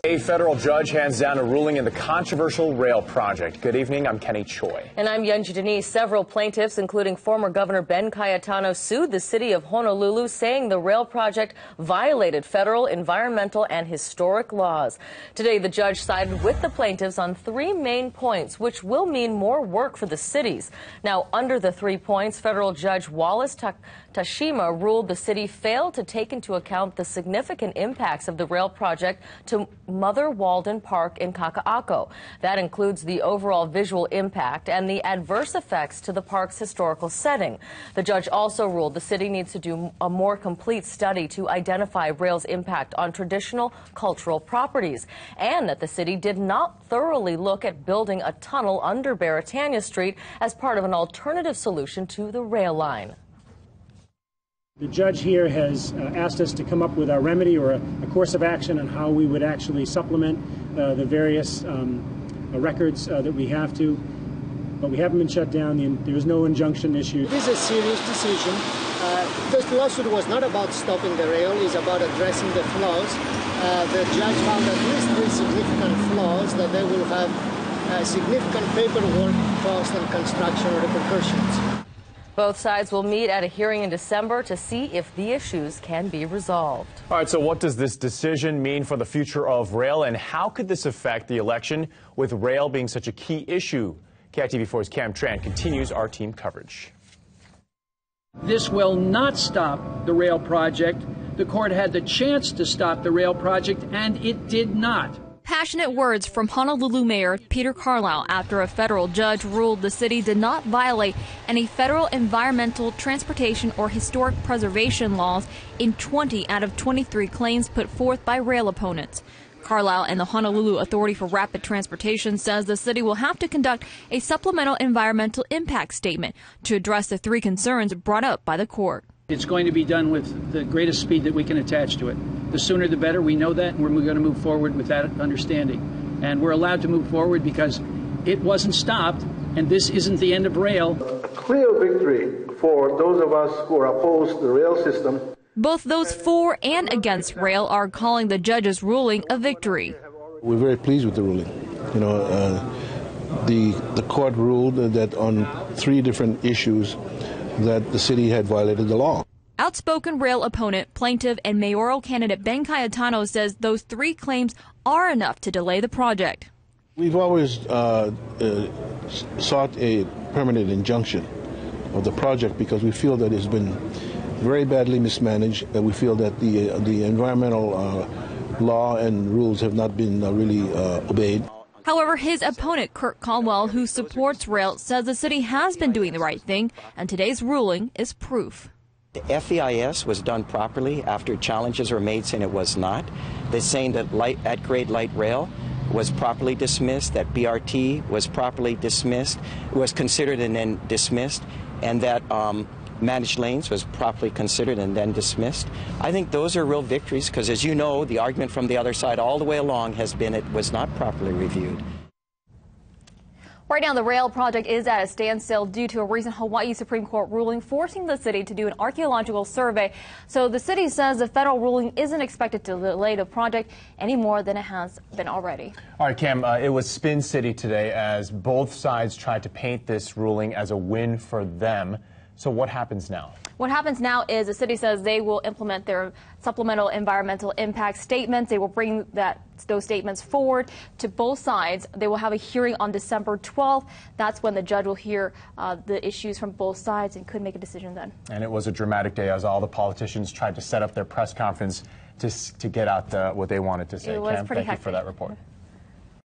A federal judge hands down a ruling in the controversial rail project. Good evening, I'm Kenny Choi. And I'm Yunji Denise. Several plaintiffs, including former Governor Ben Cayetano, sued the city of Honolulu, saying the rail project violated federal, environmental, and historic laws. Today, the judge sided with the plaintiffs on three main points, which will mean more work for the cities. Now, under the 3 points, federal judge Wallace Tashima ruled the city failed to take into account the significant impacts of the rail project to Mother Walden Park in Kaka'ako. That includes the overall visual impact and the adverse effects to the park's historical setting. The judge also ruled the city needs to do a more complete study to identify rail's impact on traditional cultural properties, and that the city did not thoroughly look at building a tunnel under Beretania Street as part of an alternative solution to the rail line. The judge here has asked us to come up with a remedy or a course of action on how we would actually supplement the various records that we have to, but we haven't been shut down. There is no injunction issued. This is a serious decision. This lawsuit was not about stopping the rail, it's about addressing the flaws. The judge found at least three significant flaws that they will have significant paperwork cost and construction repercussions. Both sides will meet at a hearing in December to see if the issues can be resolved. All right, so what does this decision mean for the future of rail, and how could this affect the election with rail being such a key issue? KITV4's Cam Tran continues our team coverage. This will not stop the rail project. The court had the chance to stop the rail project, and it did not. Passionate words from Honolulu Mayor Peter Carlisle after a federal judge ruled the city did not violate any federal environmental, transportation, or historic preservation laws in 20 out of 23 claims put forth by rail opponents. Carlisle and the Honolulu Authority for Rapid Transportation says the city will have to conduct a supplemental environmental impact statement to address the three concerns brought up by the court. It's going to be done with the greatest speed that we can attach to it. The sooner the better. We know that, and we're going to move forward with that understanding. And we're allowed to move forward because it wasn't stopped, and this isn't the end of rail. A clear victory for those of us who are opposed to the rail system. Both those for and against rail are calling the judge's ruling a victory. We're very pleased with the ruling. You know, the court ruled that on three different issues that the city had violated the law. Outspoken rail opponent, plaintiff, and mayoral candidate Ben Cayetano says those three claims are enough to delay the project. We've always sought a permanent injunction of the project because we feel that it's been very badly mismanaged, and we feel that the environmental law and rules have not been really obeyed. However, his opponent, Kurt Caldwell, who supports rail, says the city has been doing the right thing, and today's ruling is proof. The FEIS was done properly after challenges were made saying it was not. They're saying that at-grade light rail was properly dismissed, that BRT was properly dismissed, was considered and then dismissed, and that managed lanes was properly considered and then dismissed. I think those are real victories because, as you know, the argument from the other side all the way along has been it was not properly reviewed. Right now, the rail project is at a standstill due to a recent Hawaii Supreme Court ruling forcing the city to do an archaeological survey. So the city says the federal ruling isn't expected to delay the project any more than it has been already. All right, Cam, it was Spin City today as both sides tried to paint this ruling as a win for them. So what happens now? What happens now is the city says they will implement their supplemental environmental impact statements. They will bring those statements forward to both sides. They will have a hearing on December 12th. That's when the judge will hear the issues from both sides and could make a decision then. And it was a dramatic day as all the politicians tried to set up their press conference to get out what they wanted to say. It was Cam, pretty thank hectic. you for that report.